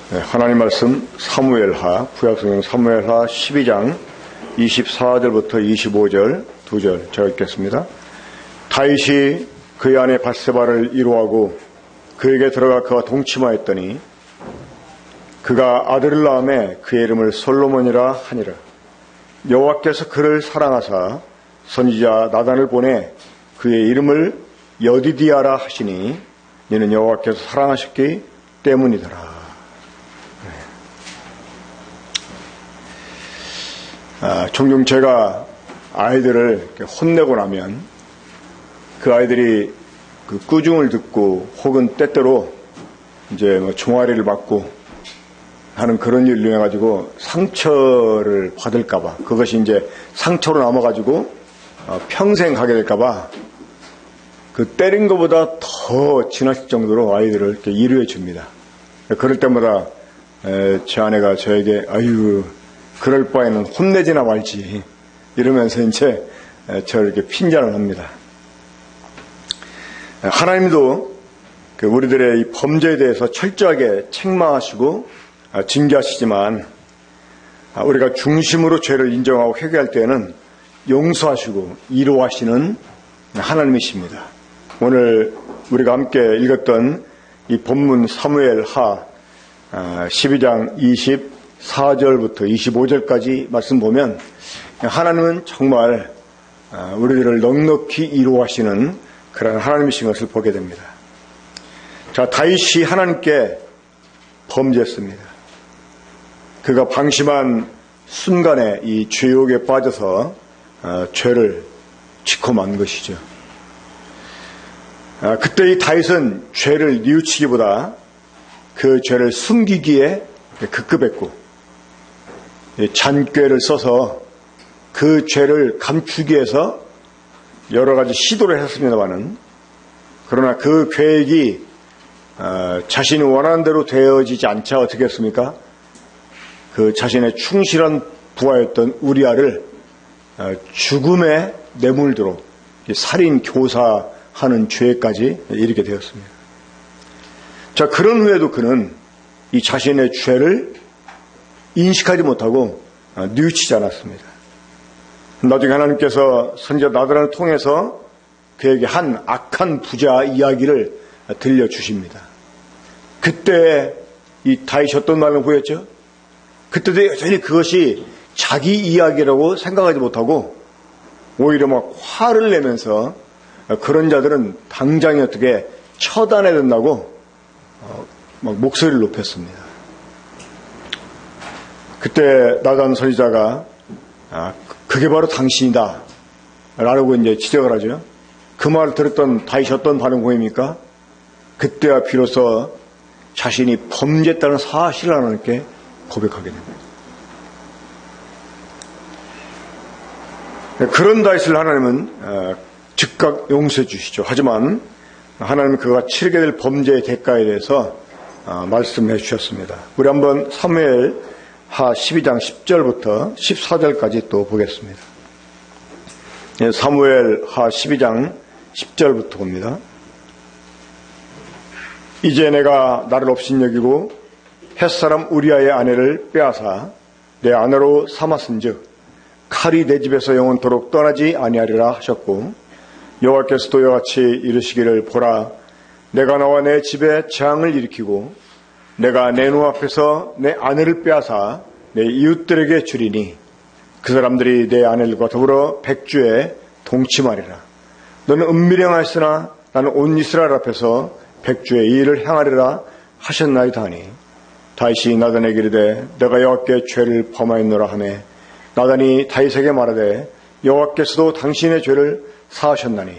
하나님 말씀 사무엘하, 구약성경 사무엘하 12장 24절부터 25절 2절 제가 읽겠습니다. 다윗이 그의 아내 밧세바를 이루하고 그에게 들어가 그와 동침하였더니 그가 아들을 낳음에 그의 이름을 솔로몬이라 하니라. 여호와께서 그를 사랑하사 선지자 나단을 보내 그의 이름을 여디디아라 하시니 이는 여호와께서 사랑하셨기 때문이더라. 종종 제가 아이들을 혼내고 나면 그 아이들이 그 꾸중을 듣고 혹은 때때로 이제 종아리를 맞고 하는 그런 일로 해가지고 상처를 받을까봐, 그것이 이제 상처로 남아가지고 평생 가게 될까봐 그 때린 것보다 더 지나칠 정도로 아이들을 이렇게 이루해 줍니다. 그럴 때마다 제 아내가 저에게 아유 그럴 바에는 혼내지나 말지 이러면서 이제 저를 이렇게 핀잔을 합니다. 하나님도 우리들의 이 범죄에 대해서 철저하게 책망하시고 징계하시지만 우리가 중심으로 죄를 인정하고 회개할 때에는 용서하시고 위로하시는 하나님이십니다. 오늘 우리가 함께 읽었던 이 본문 사무엘하 12장 24절부터 25절까지 말씀 보면 하나님은 정말 우리들을 넉넉히 위로하시는 그런 하나님이신 것을 보게 됩니다. 자, 다윗이 하나님께 범죄했습니다. 그가 방심한 순간에 이 죄욕에 빠져서 죄를 짓고 만 것이죠. 그때 이 다윗은 죄를 뉘우치기보다 그 죄를 숨기기에 급급했고 잔꾀를 써서 그 죄를 감추기 위해서 여러 가지 시도를 했습니다마는, 그러나 그 계획이 자신이 원하는 대로 되어지지 않자 어떻게 했습니까? 그 자신의 충실한 부하였던 우리아를 죽음에 내몰도록 살인 교사하는 죄까지 이르게 되었습니다. 자, 그런 후에도 그는 이 자신의 죄를 인식하지 못하고 뉘우치지 않았습니다. 나중에 하나님께서 선지자 나단을 통해서 그에게 한 악한 부자 이야기를 들려주십니다. 그때 이 다윗이 어떤 말을 보였죠? 그때도 여전히 그것이 자기 이야기라고 생각하지 못하고 오히려 막 화를 내면서 그런 자들은 당장에 어떻게 처단해야 된다고 막 목소리를 높였습니다. 그때 나단 선지자가 그게 바로 당신이다 라고 이제 지적을 하죠. 그 말을 들었던 다윗이 어떤 반응 보입니까? 그때야 비로소 자신이 범죄했다는 사실을 하나님께 고백하게 됩니다. 그런 다윗을 하나님은 즉각 용서해 주시죠. 하지만 하나님은 그가 치르게 될 범죄의 대가에 대해서 말씀해 주셨습니다. 우리 한번 사무엘하 12장 10절부터 14절까지 또 보겠습니다. 사무엘하 12장 10절부터 봅니다. 이제 내가 나를 업신여기고 햇사람 우리아의 아내를 빼앗아 내 아내로 삼았은즉 칼이 내 집에서 영원토록 떠나지 아니하리라 하셨고, 여호와께서도 이와 같이 이르시기를 보라, 내가 나와 내 집에 재앙을 일으키고 내가 내 눈앞에서 내 아내를 빼앗아 내 이웃들에게 주리니 그 사람들이 내 아내들과 더불어 백주에 동침하리라. 너는 은밀행하였으나 나는 온 이스라엘 앞에서 백주의 일을 행하리라 하셨나이다 하니, 다윗이 나단에게 이르되 내가 여호와께 죄를 범하였노라 하매 나단이 다윗에게 말하되 여호와께서도 당신의 죄를 사하셨나니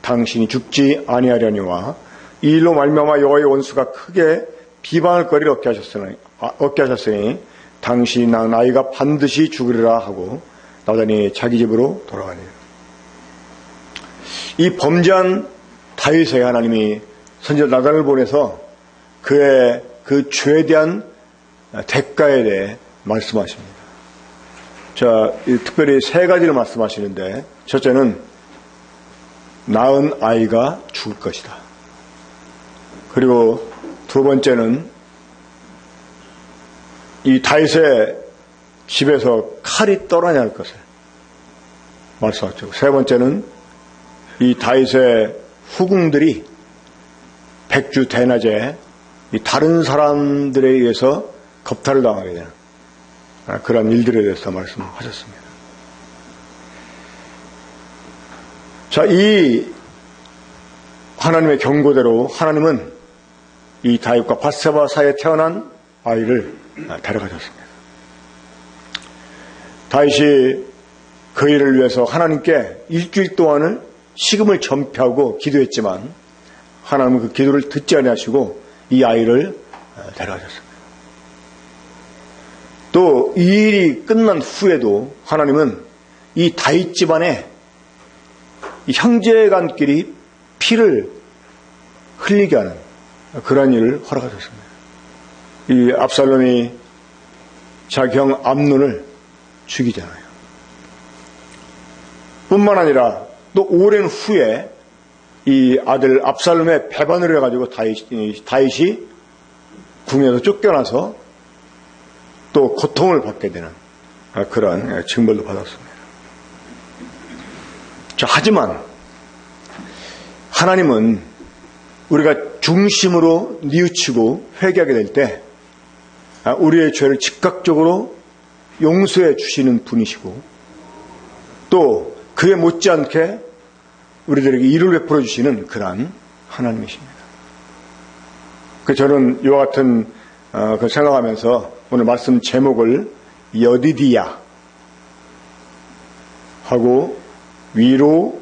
당신이 죽지 아니하려니와 이 일로 말미암아 여호와의 원수가 크게 비방할 거리를 얻게 하셨으니 당신이 낳은 아이가 반드시 죽으리라 하고 나단이 자기 집으로 돌아가니라. 이 범죄한 다윗에게 하나님이 선지자 나단을 보내서 그의 그 죄에 대한 대가에 대해 말씀하십니다. 자, 특별히 세 가지를 말씀하시는데, 첫째는 낳은 아이가 죽을 것이다. 그리고 두 번째는 이 다윗의 집에서 칼이 떠나냐는 것을 말씀하셨고, 세 번째는 이 다윗의 후궁들이 백주 대낮에 이 다른 사람들에 의해서 겁탈을 당하게 되는 그런 일들에 대해서 말씀하셨습니다. 자, 이 하나님의 경고대로 하나님은 이 다윗과 밧세바 사이에 태어난 아이를 데려가셨습니다. 다윗이 그 일을 위해서 하나님께 일주일 동안을 식음을 전폐하고 기도했지만 하나님은 그 기도를 듣지 아니하시고 이 아이를 데려가셨습니다. 또 이 일이 끝난 후에도 하나님은 이 다윗 집안에 이 형제간끼리 피를 흘리게 하는 그런 일을 허락하셨습니다. 이 압살롬이 자기 형 암논을 죽이잖아요. 뿐만 아니라 또 오랜 후에 이 아들 압살롬의 배반을 해가지고 다윗이 궁에서 쫓겨나서 또 고통을 받게 되는 그런 징벌도 받았습니다. 자, 하지만 하나님은 우리가 중심으로 뉘우치고 회개하게 될 때 우리의 죄를 즉각적으로 용서해 주시는 분이시고 또 그에 못지않게 우리들에게 일을 베풀어 주시는 그러한 하나님이십니다. 저는 이와 같은 그 생각하면서 오늘 말씀 제목을 여디디야 하고 위로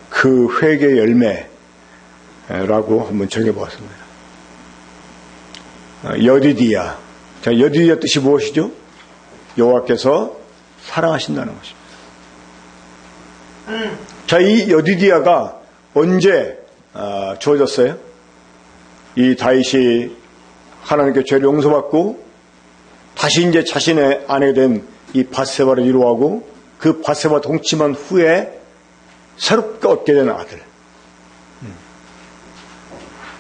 그 회개 열매라고 한번 정해보았습니다. 여디디야. 자, 여디디야 뜻이 무엇이죠? 여호와께서 사랑하신다는 것입니다. 자, 이 여디디야가 언제 주어졌어요? 이 다윗이 하나님께 죄를 용서받고 다시 이제 자신의 아내가 된 이 밧세바를 위로하고 그 밧세바 동침한 후에 새롭게 얻게 된 아들.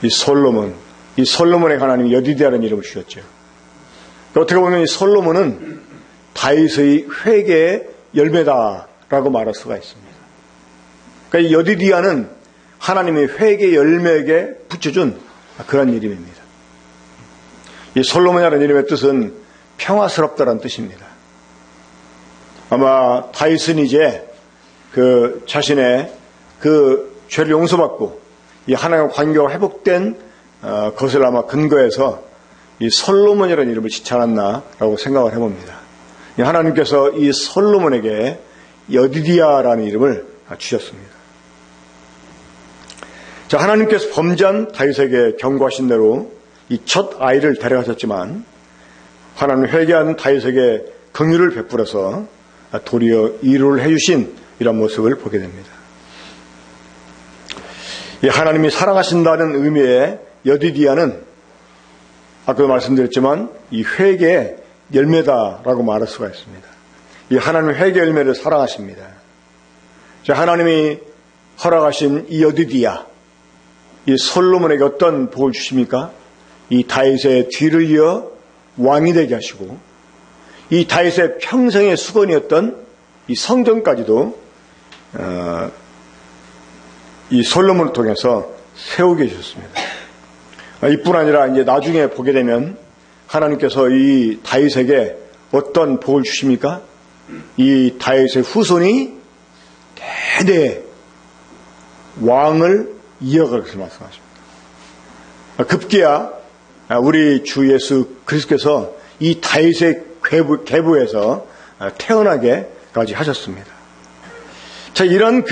이 솔로몬의 하나님이 여디디야라는 이름을 주셨죠. 어떻게 보면 이 솔로몬은 다윗의 회개의 열매다라고 말할 수가 있습니다. 그러니까 이 여디디야는 하나님의 회개 열매에게 붙여준 그런 이름입니다. 이 솔로몬이라는 이름의 뜻은 평화스럽다라는 뜻입니다. 아마 다윗은 이제 그 자신의 그 죄를 용서받고 이 하나님과 관계가 회복된 것을 아마 근거해서 이 솔로몬이라는 이름을 짓지 않았나라고 생각을 해봅니다. 하나님께서 이 솔로몬에게 여디디야라는 이름을 주셨습니다. 자, 하나님께서 범죄한 다윗에게 경고하신 대로 이 첫 아이를 데려가셨지만 하나님 회개한 다윗에게 긍휼을 베풀어서 도리어 위로를 해주신 이런 모습을 보게 됩니다. 이 하나님이 사랑하신다는 의미의 여디디야는 아까도 말씀드렸지만 이 회개의 열매다라고 말할 수가 있습니다. 이 하나님의 회개 열매를 사랑하십니다. 자, 하나님이 허락하신 이 여디디야, 이 솔로몬에게 어떤 복을 주십니까? 이 다윗의 뒤를 이어 왕이 되게 하시고 이 다윗의 평생의 수건이었던 이 성전까지도 이 솔로몬을 통해서 세우게 해주셨습니다. 이뿐 아니라 이제 나중에 보게 되면 하나님께서 이 다윗에게 어떤 복을 주십니까? 이 다윗의 후손이 대대 왕을 이어갈 것을 말씀하십니다. 급기야 우리 주 예수 그리스도께서 이 다윗의 계보에서 태어나게까지 하셨습니다. 자, 이런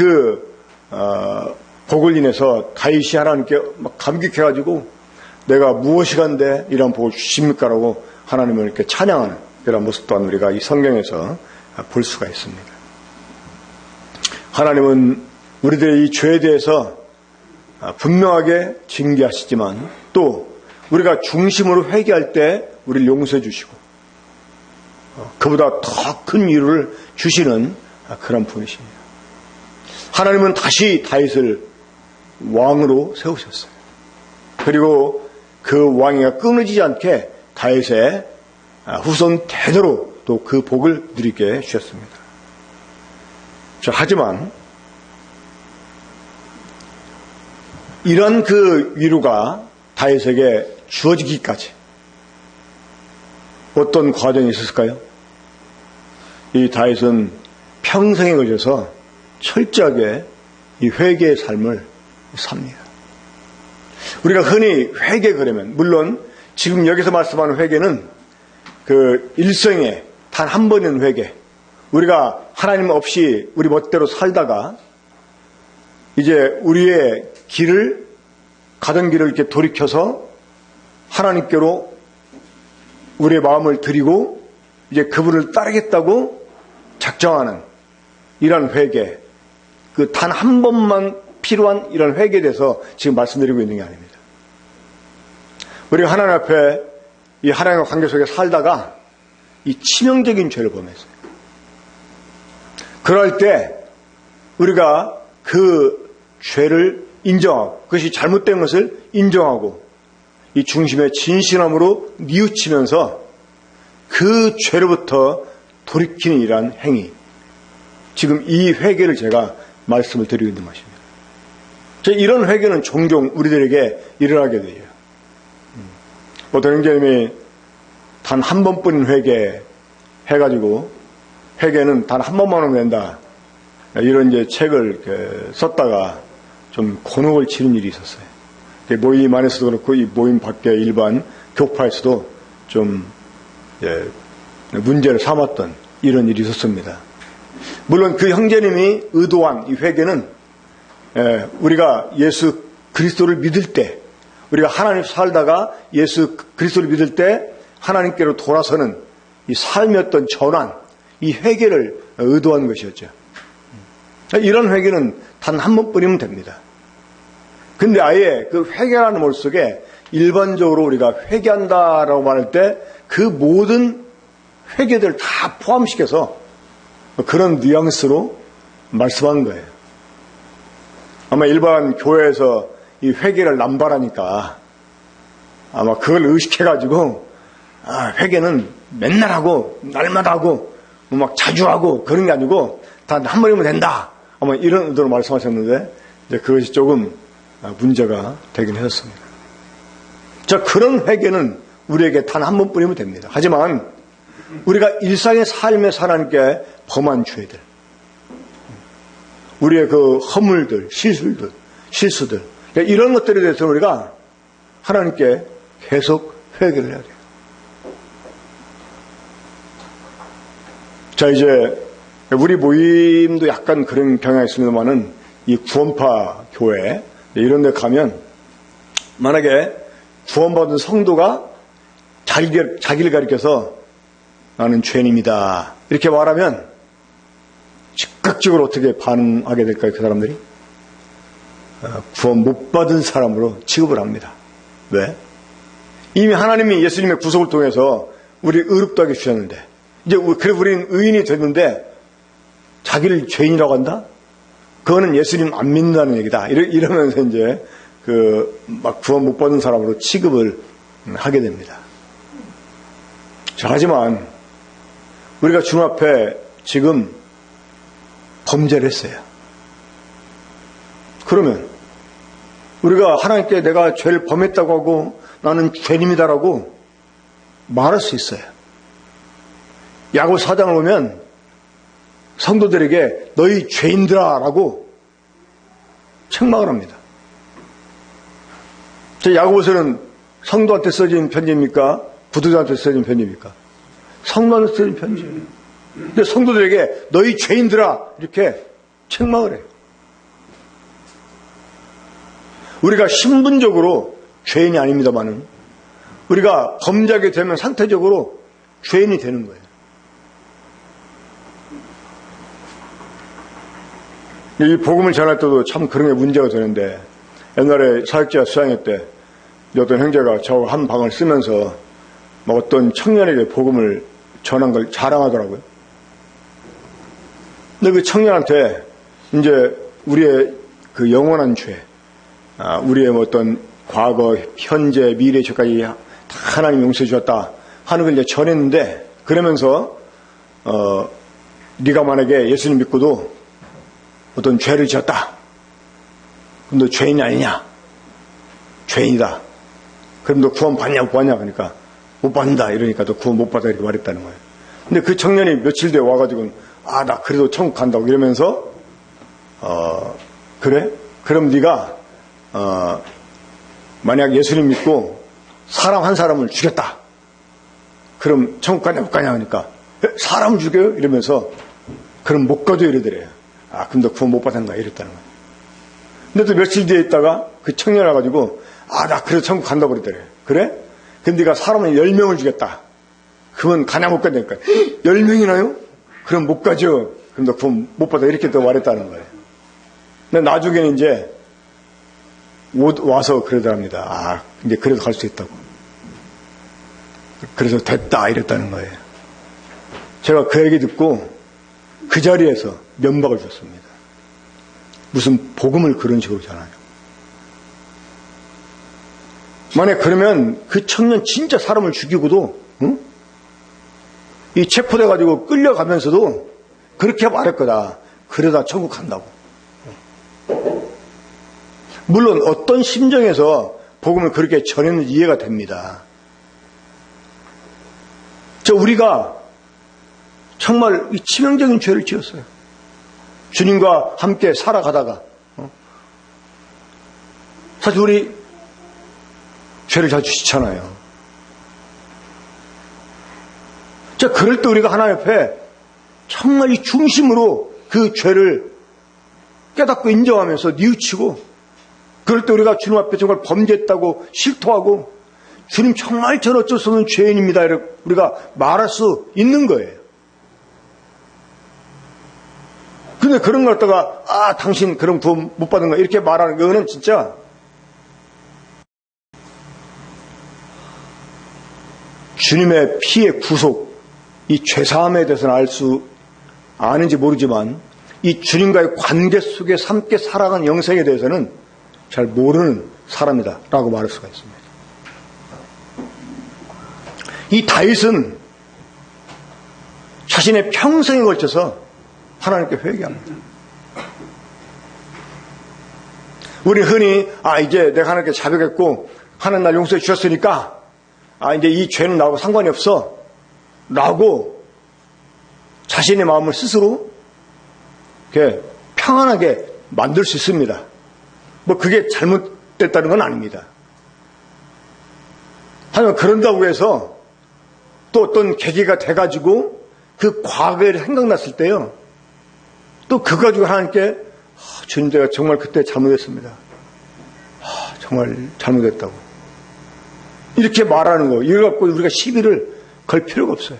복을 인해서 다윗이 하나님께 막 감격해가지고 내가 무엇이 간데 이런 복을 주십니까라고 하나님을 이렇게 찬양하는 그런 모습 또한 우리가 이 성경에서 볼 수가 있습니다. 하나님은 우리들의 이 죄에 대해서 분명하게 징계하시지만 또 우리가 중심으로 회개할 때 우리를 용서해 주시고 그보다 더 큰 위로를 주시는 그런 분이십니다. 하나님은 다시 다윗을 왕으로 세우셨어요. 그리고 그 왕위가 끊어지지 않게 다윗의 후손 대대로 또 그 복을 누리게 주셨습니다. 하지만 이런 그 위로가 다윗에게 주어지기까지 어떤 과정이 있었을까요? 이 다윗은 평생에 걸쳐서 철저하게 이 회개의 삶을 삽니다. 우리가 흔히 회개 그러면, 물론 지금 여기서 말씀하는 회개는 그 일생에 단 한 번인 회개, 우리가 하나님 없이 우리 멋대로 살다가 이제 우리의 길을, 가던 길을 이렇게 돌이켜서 하나님께로 우리의 마음을 드리고 이제 그분을 따르겠다고 작정하는 이런 회개, 그 단 한 번만 필요한 이런 회개에 대해서 지금 말씀드리고 있는 게 아닙니다. 우리가 하나님 앞에 이 하나님과 관계 속에 살다가 이 치명적인 죄를 범했어요. 그럴 때 우리가 그 죄를 인정하고, 그것이 잘못된 것을 인정하고 이 중심의 진실함으로 뉘우치면서 그 죄로부터 돌이키는 이러한 행위, 지금 이 회개를 제가 말씀을 드리고 있는 것입니다. 이런 회개는 종종 우리들에게 일어나게 돼요. 어떤 형제님이 단 한 번뿐인 회개 해가지고, 회개는 단 한 번만 하면 된다, 이런 이제 책을 썼다가 좀 곤혹을 치른 일이 있었어요. 모임 안에서도 그렇고 이 모임 밖에 일반 교파에서도 좀 문제를 삼았던 이런 일이 있었습니다. 물론 그 형제님이 의도한 이 회개는 우리가 예수 그리스도를 믿을 때, 우리가 하나님 살다가 예수 그리스도를 믿을 때 하나님께로 돌아서는 이 삶이었던 전환, 이 회개를 의도한 것이었죠. 이런 회개는 단 한 번뿐이면 됩니다. 근데 아예 그 회개라는 말 속에 일반적으로 우리가 회개한다라고 말할 때 그 모든 회개들을 다 포함시켜서 그런 뉘앙스로 말씀한 거예요. 아마 일반 교회에서 이 회개를 남발하니까 아마 그걸 의식해가지고 회개는 맨날 하고 날마다 하고 막 자주 하고 그런 게 아니고 단 한 번이면 된다, 아마 이런 의도로 말씀하셨는데 이제 그것이 조금 문제가 되긴 했었습니다. 자, 그런 회개는 우리에게 단 한 번뿐이면 됩니다. 하지만 우리가 일상의 삶에서 하나님께 범한 죄들, 우리의 그 허물들, 실수들, 이런 것들에 대해서 우리가 하나님께 계속 회개를 해야 돼요. 자, 이제 우리 모임도 약간 그런 경향이 있습니다만은 이 구원파 교회 이런 데 가면 만약에 구원받은 성도가 자기를 가리켜서 나는 죄인입니다 이렇게 말하면 즉각적으로 어떻게 반응하게 될까요? 그 사람들이 구원 못 받은 사람으로 취급을 합니다. 왜? 이미 하나님이 예수님의 구속을 통해서 우리를 의롭다 하게 주셨는데, 이제 그래서 우리는 의인이 됐는데 자기를 죄인이라고 한다? 그거는 예수님 안 믿는다는 얘기다. 이러면서 이제 막 구원 못 받은 사람으로 취급을 하게 됩니다. 자, 하지만 우리가 주님 앞에 지금 범죄를 했어요. 그러면 우리가 하나님께 내가 죄를 범했다고 하고 나는 죄인입니다라고 말할 수 있어요. 야고보 4장을 보면 성도들에게 너희 죄인들아 라고 책망을 합니다. 야고보서는 성도한테 써진 편지입니까? 부도자한테 써진 편지입니까? 성도한테 써진 편지예요. 근데 성도들에게 너희 죄인들아 이렇게 책망을 해요. 우리가 신분적으로 죄인이 아닙니다만은 우리가 범죄하게 되면 상태적으로 죄인이 되는 거예요. 이 복음을 전할 때도 참 그런 게 문제가 되는데, 옛날에 사역자 수양회 때 어떤 형제가 저 한 방을 쓰면서 어떤 청년에게 복음을 전한 걸 자랑하더라고요. 근데 그 청년한테 이제 우리의 그 영원한 죄, 우리의 어떤 과거, 현재, 미래 죄까지 다 하나님 용서해 주셨다. 하는 걸 이제 전했는데, 그러면서 네가 만약에 예수님 믿고도 어떤 죄를 지었다. 그럼 너 죄인이 아니냐? 죄인이다. 그럼 너 구원 받냐 못 받냐? 그러니까 못 받는다. 이러니까 너 구원 못 받아 이렇게 말했다는 거예요. 근데 그 청년이 며칠 뒤에 와가지고 나 그래도 천국 간다고 이러면서 그래? 그럼 네가 만약 예수님 믿고 사람 한 사람을 죽였다. 그럼 천국 가냐 못 가냐 하니까 사람을 죽여요? 이러면서 그럼 못 가죠 이러더래요. 그럼 너 구원 못 받았나 이랬다는 거예요. 근데 또 며칠 뒤에 있다가 그 청년 와가지고 나 그래도 천국 간다고 그러더래요. 그래? 그럼 네가 사람을 10명을 죽였다. 그러면 가냐 못 가냐니까 10명이나요? 그럼 못 가죠. 그럼 너 구원 못 받아 이렇게 또 말했다는 거예요. 근데 나중에는 이제 와서 그러더랍니다. 이제 그래도 갈 수 있다고. 그래서 됐다 이랬다는 거예요. 제가 그 얘기 듣고 그 자리에서 면박을 줬습니다. 무슨 복음을 그런 식으로 전하냐. 만약 그러면 그 청년 진짜 사람을 죽이고도 이 체포돼가지고 끌려가면서도 그렇게 말할 거다. 그러다 천국 간다고. 물론 어떤 심정에서 복음을 그렇게 전했는지 이해가 됩니다. 우리가 정말 이 치명적인 죄를 지었어요. 주님과 함께 살아가다가 사실 우리 죄를 자주 짓잖아요. 그럴 때 우리가 하나님 앞에 정말 이 중심으로 그 죄를 깨닫고 인정하면서 뉘우치고, 그럴 때 우리가 주님 앞에 정말 범죄했다고 실토하고 주님 정말 저는 어쩔 수 없는 죄인입니다 이렇게 우리가 말할 수 있는 거예요. 근데 그런 걸 갖다가 당신 그런 구원 못 받은 거 이렇게 말하는 거는 진짜 주님의 피의 구속, 이 죄사함에 대해서는 아는지 모르지만 이 주님과의 관계 속에서 함께 살아가는 영생에 대해서는 잘 모르는 사람이다 라고 말할 수가 있습니다. 이 다윗은 자신의 평생에 걸쳐서 하나님께 회개합니다. 우리 흔히 이제 내가 하나님께 자백했고 하나님 날 용서해 주셨으니까 이제 이 죄는 나하고 상관이 없어 라고 자신의 마음을 스스로 이렇게 평안하게 만들 수 있습니다. 그게 잘못됐다는 건 아닙니다. 하지만 그런다고 해서 또 어떤 계기가 돼가지고 그 과거에 생각났을 때요, 또 그거 가지고 하나님께 주님 제가 정말 그때 잘못했습니다. 정말 잘못했다고 이렇게 말하는 거, 이걸 갖고 우리가 시비를 걸 필요가 없어요.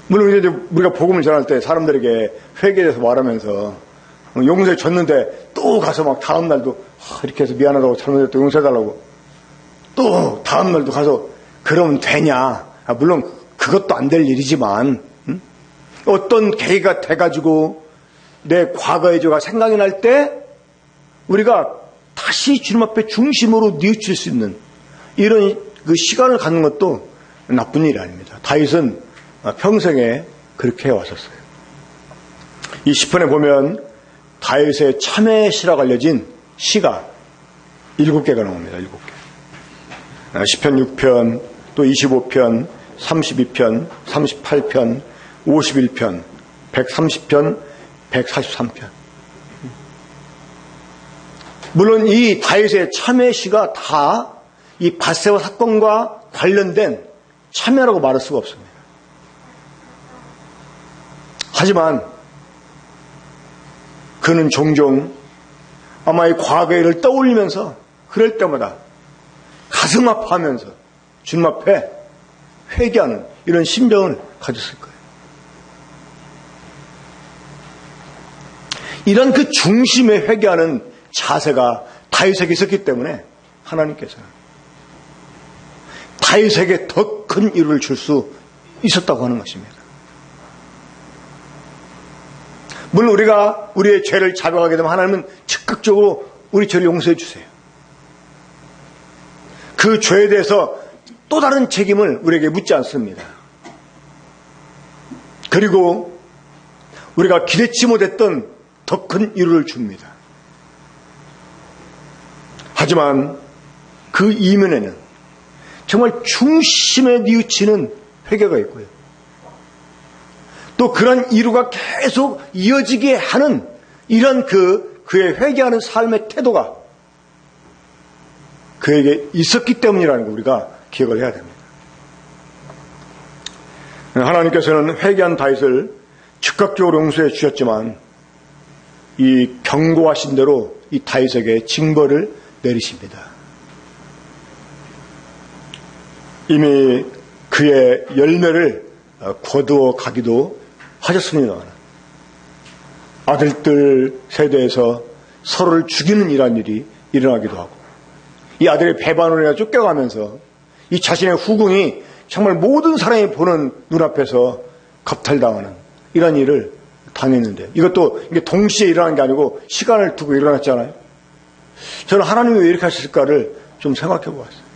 물론 이제 우리가 복음을 전할 때 사람들에게 회개에 대해서 말하면서 용서해 줬는데 또 가서 막 다음날도 이렇게 해서 미안하다고 잘못했다고 용서해달라고 또 다음날도 가서 그러면 되냐. 물론 그것도 안 될 일이지만 어떤 계기가 돼가지고 내 과거의 죄가 생각이 날 때 우리가 다시 주님 앞에 중심으로 뉘우칠 수 있는 이런 그 시간을 갖는 것도 나쁜 일이 아닙니다. 다윗은 평생에 그렇게 해왔었어요. 이 시편에 보면 다윗의 참회의 시라고 알려진 시가 7개가 나옵니다. 7개. 시편 6편, 또 25편, 32편, 38편, 51편, 130편, 143편. 물론 이 다윗의 참회 시가 다 이 밧세바 사건과 관련된 참회라고 말할 수가 없습니다. 하지만 그는 종종 아마 이 과거의 일을 떠올리면서 그럴 때마다 가슴 아파하면서 주님 앞에 회개하는 이런 심정을 가졌을 거예요. 이런 그 중심에 회개하는 자세가 다윗에게 있었기 때문에 하나님께서는 다윗에게 더 큰 일을 줄 수 있었다고 하는 것입니다. 물론 우리가 우리의 죄를 자백하게 되면 하나님은 즉각적으로 우리 죄를 용서해 주세요. 그 죄에 대해서 또 다른 책임을 우리에게 묻지 않습니다. 그리고 우리가 기대치 못했던 더 큰 이유를 줍니다. 하지만 그 이면에는 정말 중심에 뉘우치는 회개가 있고요. 또 그런 이유가 계속 이어지게 하는 이런 그의 회개하는 삶의 태도가 그에게 있었기 때문이라는 걸 우리가 기억을 해야 됩니다. 하나님께서는 회개한 다윗을 즉각적으로 용서해 주셨지만 이 경고하신 대로 이 다윗에게 징벌을 내리십니다. 이미 그의 열매를 거두어 가기도 하셨습니다. 아들들 세대에서 서로를 죽이는 이러한 일이 일어나기도 하고 이 아들의 배반으로 쫓겨가면서 이 자신의 후궁이 정말 모든 사람이 보는 눈앞에서 겁탈당하는 이런 일을 당했는데 이것도 이게 동시에 일어난 게 아니고 시간을 두고 일어났잖아요. 저는 하나님이 왜 이렇게 하실까를 좀 생각해 보았어요.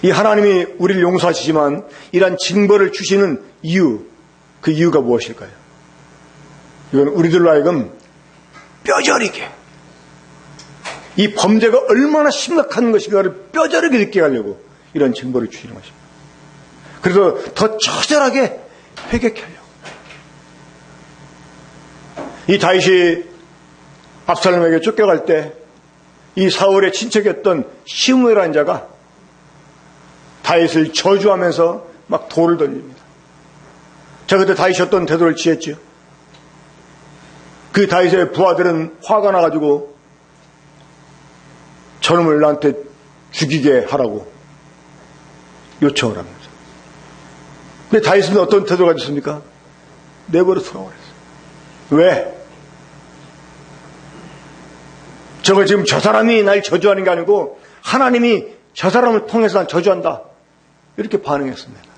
이 하나님이 우리를 용서하시지만 이러한 징벌을 주시는 이유, 그 이유가 무엇일까요? 이건 우리들로 하여금 뼈저리게 이 범죄가 얼마나 심각한 것인가를 뼈저리게 느끼게 하려고 이런 징벌을 주시는 것입니다. 그래서 더 처절하게 회개케 하려고. 이 다윗이 압살롬에게 쫓겨갈 때 이 사울의 친척이었던 시므엘이라는 자가 다윗을 저주하면서 막 돌을 던집니다. 자, 그때 다윗이 어떤 태도를 취했죠? 그 다윗의 부하들은 화가 나가지고 저놈을 나한테 죽이게 하라고 요청을 합니다. 근데 다윗은 어떤 태도가 있습니까? 내버려 두라고 그랬어요. 왜? 저거 지금 저 사람이 날 저주하는 게 아니고 하나님이 저 사람을 통해서 난 저주한다. 이렇게 반응했습니다.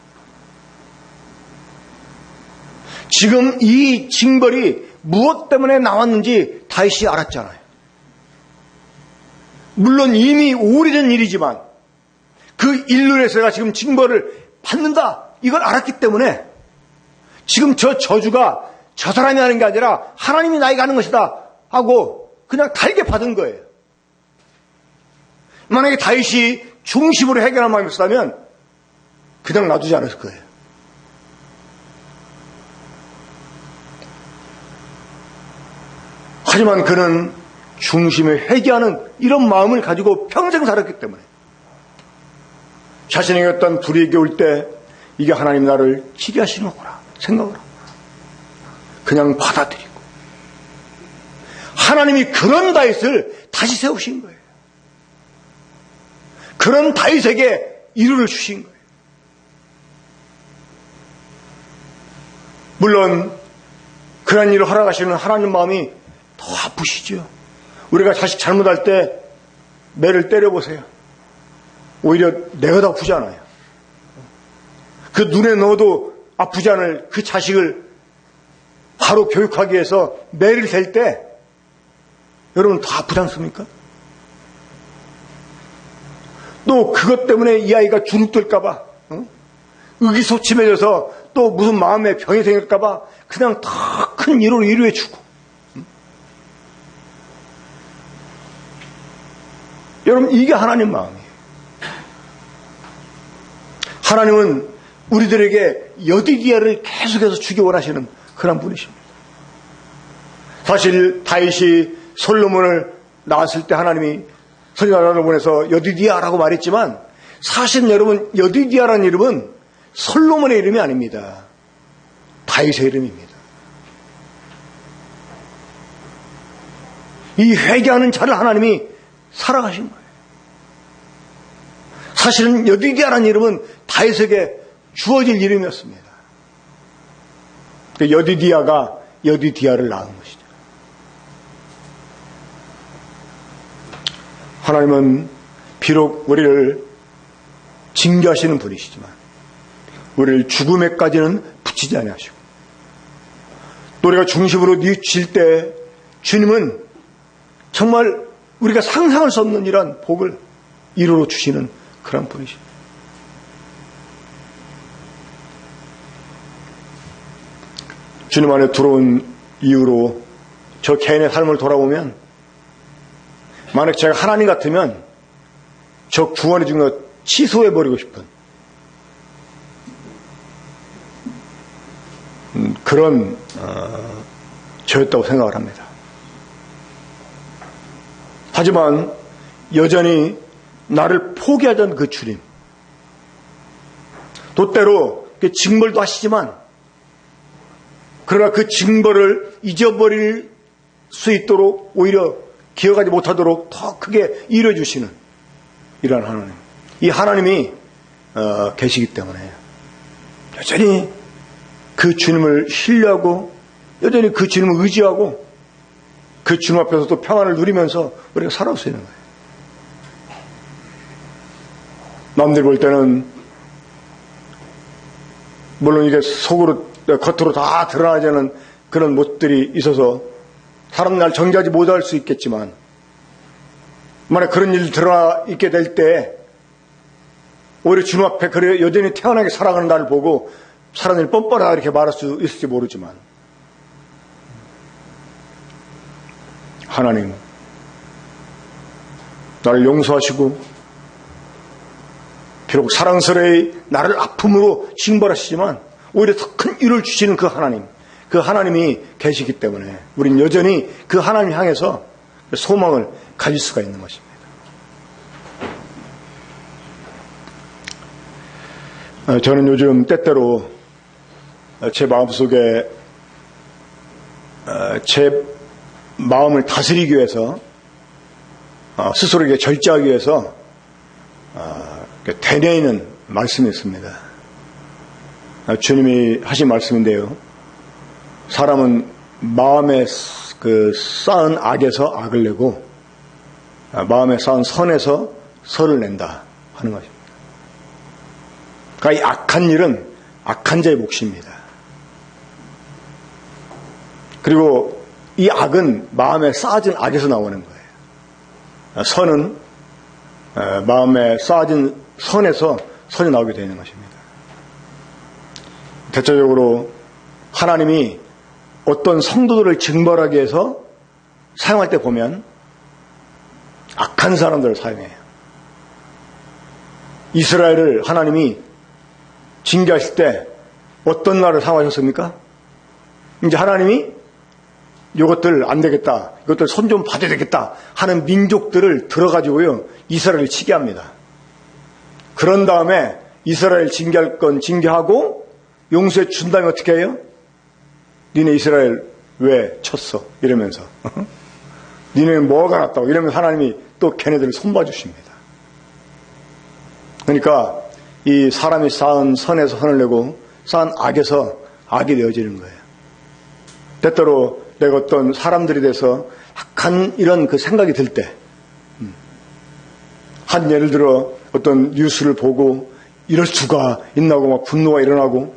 지금 이 징벌이 무엇 때문에 나왔는지 다윗이 알았잖아요. 물론 이미 오래전 일이지만 그 일로 인해서 내가 지금 징벌을 받는다. 이걸 알았기 때문에 지금 저 저주가 저 사람이 하는 게 아니라 하나님이 나에게 하는 것이다 하고 그냥 달게 받은 거예요. 만약에 다윗이 중심으로 해결할 마음이 있었다면 그냥 놔두지 않았을 거예요. 하지만 그는 중심에 회개하는 이런 마음을 가지고 평생 살았기 때문에 자신에게 어떤 불이익이 올 때 이게 하나님 나를 치게 하시는 거구나 생각을 하고 그냥 받아들이고 하나님이 그런 다윗을 다시 세우신 거예요. 그런 다윗에게 이루를 주신 거예요. 물론 그런 일을 허락하시는 하나님 마음이 더 아프시죠. 우리가 자식 잘못할 때 매를 때려보세요. 오히려 내가 더 아프잖아요. 그 눈에 넣어도 아프지 않을 그 자식을 바로 교육하기 위해서 매를 댈 때 여러분 더 아프지 않습니까? 또 그것 때문에 이 아이가 주눅들까봐 의기소침해져서 또 무슨 마음에 병이 생길까봐 그냥 더 큰 위로를 위로해주고 여러분 이게 하나님 마음이에요. 하나님은 우리들에게 여디디아를 계속해서 주기 원하시는 그런 분이십니다. 사실 다윗이 솔로몬을 낳았을 때 하나님이 선지자를 보내서 여디디아라고 말했지만 사실 여러분 여디디아라는 이름은 솔로몬의 이름이 아닙니다. 다윗의 이름입니다. 이 회개하는 자를 하나님이 살아가신 거예요. 사실은 여디디아라는 이름은 다윗에게 주어질 이름이었습니다. 여디디아가 여디디아를 낳은 것이죠. 하나님은 비록 우리를 징계하시는 분이시지만 우리를 죽음에까지는 붙이지 아니하시고 또 우리가 중심으로 뉘우칠 때 주님은 정말 우리가 상상할 수 없는 이러한 복을 이루어 주시는 그런 분이십니다. 주님 안에 들어온 이후로 저 개인의 삶을 돌아보면 만약 제가 하나님 같으면 저 구원해 준 것 취소해버리고 싶은 그런 저였다고 생각을 합니다. 하지만 여전히 나를 포기하던 그 주님, 또 때로 징벌도 하시지만 그러나 그 징벌을 잊어버릴 수 있도록 오히려 기억하지 못하도록 더 크게 이뤄 주시는 이러한 하나님, 이 하나님이 계시기 때문에 여전히 그 주님을 신뢰하고 여전히 그 주님을 의지하고 그 주님 앞에서 또 평안을 누리면서 우리가 살아올 수 있는 거예요. 남들 볼 때는 물론 이게 속으로 겉으로 다 드러나지 않은 그런 모습들이 있어서 사람 날 정죄하지 못할 수 있겠지만 만약 그런 일이 드러나 있게 될 때 오히려 주님 앞에 그래 여전히 태연하게 살아가는 나를 보고 사람들이 뻔뻔하다 이렇게 말할 수 있을지 모르지만 하나님 나를 용서하시고 비록 사랑스레이 나를 아픔으로 징벌하시지만 오히려 더 큰 위로를 주시는 그 하나님이 계시기 때문에 우린 여전히 그 하나님 향해서 소망을 가질 수가 있는 것입니다. 저는 요즘 때때로 제 마음속에 제 마음을 다스리기 위해서 스스로에게 절제하기 위해서 되뇌이는 말씀이 있습니다. 주님이 하신 말씀인데요. 사람은 마음에 쌓은 악에서 악을 내고 마음에 쌓은 선에서 선을 낸다 하는 것입니다. 그러니까 이 악한 일은 악한 자의 몫입니다. 그리고 이 악은 마음에 쌓아진 악에서 나오는 거예요. 선은 마음에 쌓아진 선에서 선이 나오게 되는 것입니다. 대체적으로 하나님이 어떤 성도들을 징벌하기 위해서 사용할 때 보면 악한 사람들을 사용해요. 이스라엘을 하나님이 징계하실 때 어떤 나라를 사용하셨습니까? 이제 하나님이 이것들 안 되겠다, 이것들 손 좀 봐야 되겠다 하는 민족들을 들어가지고요 이스라엘을 치게 합니다. 그런 다음에 이스라엘 징계할 건 징계하고 용서해 준 다음에 어떻게 해요? 니네 이스라엘 왜 쳤어? 이러면서 니네 뭐가 났다고 이러면서 하나님이 또 걔네들을 손봐 주십니다. 그러니까 이 사람이 쌓은 선에서 선을 내고 쌓은 악에서 악이 되어지는 거예요. 때때로 내가 어떤 사람들이 돼서 악한 이런 그 생각이 들 때, 한 예를 들어 어떤 뉴스를 보고 이럴 수가 있나고 막 분노가 일어나고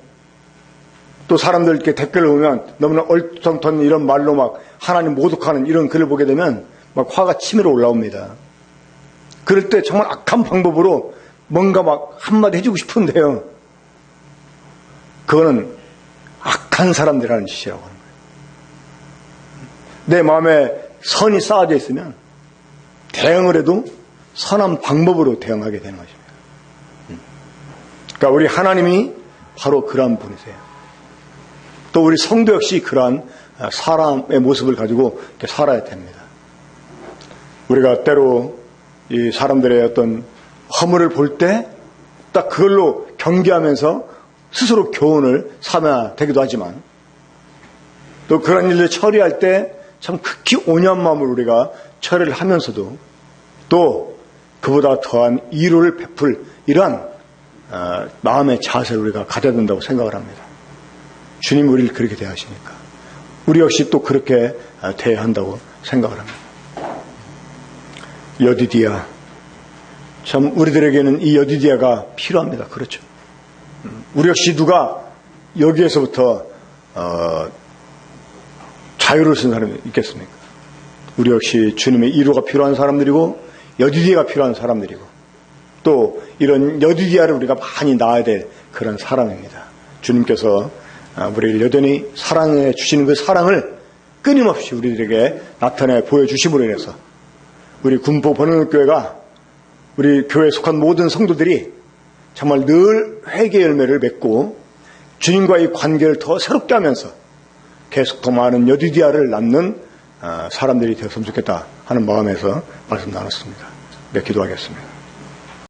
또 사람들 이렇게 댓글을 보면 너무나 얼토당토한 이런 말로 막 하나님 모독하는 이런 글을 보게 되면 막 화가 치밀어 올라옵니다. 그럴 때 정말 악한 방법으로 뭔가 막 한마디 해주고 싶은데요. 그거는 악한 사람들이라는 짓이라고 하는 거예요. 내 마음에 선이 쌓아져 있으면 대응을 해도 선한 방법으로 대응하게 되는 것입니다. 그러니까 우리 하나님이 바로 그러한 분이세요. 또 우리 성도 역시 그러한 사람의 모습을 가지고 이렇게 살아야 됩니다. 우리가 때로 이 사람들의 어떤 허물을 볼 때 딱 그걸로 경계하면서 스스로 교훈을 삼아야 되기도 하지만 또 그런 일을 처리할 때 참 극히 온유한 마음으로 우리가 처리를 하면서도 또 그보다 더한 위로를 베풀 이러한 마음의 자세를 우리가 가져야 된다고 생각을 합니다. 주님 우리를 그렇게 대하시니까 우리 역시 또 그렇게 대해야 한다고 생각을 합니다. 여디디아, 참 우리들에게는 이 여디디아가 필요합니다. 그렇죠. 우리 역시 누가 여기에서부터 자유를 쓴 사람이 있겠습니까? 우리 역시 주님의 위로가 필요한 사람들이고 여디디아가 필요한 사람들이고 또 이런 여디디아를 우리가 많이 낳아야 될 그런 사람입니다. 주님께서 우리를 여전히 사랑해 주시는 그 사랑을 끊임없이 우리들에게 나타내 보여주심으로 인해서 우리 군포 번영교회가 우리 교회에 속한 모든 성도들이 정말 늘 회개 열매를 맺고 주님과의 관계를 더 새롭게 하면서 계속 더 많은 여디디아를 낳는 사람들이 되었으면 좋겠다 하는 마음에서 말씀 나눴습니다. 네, 기도하겠습니다.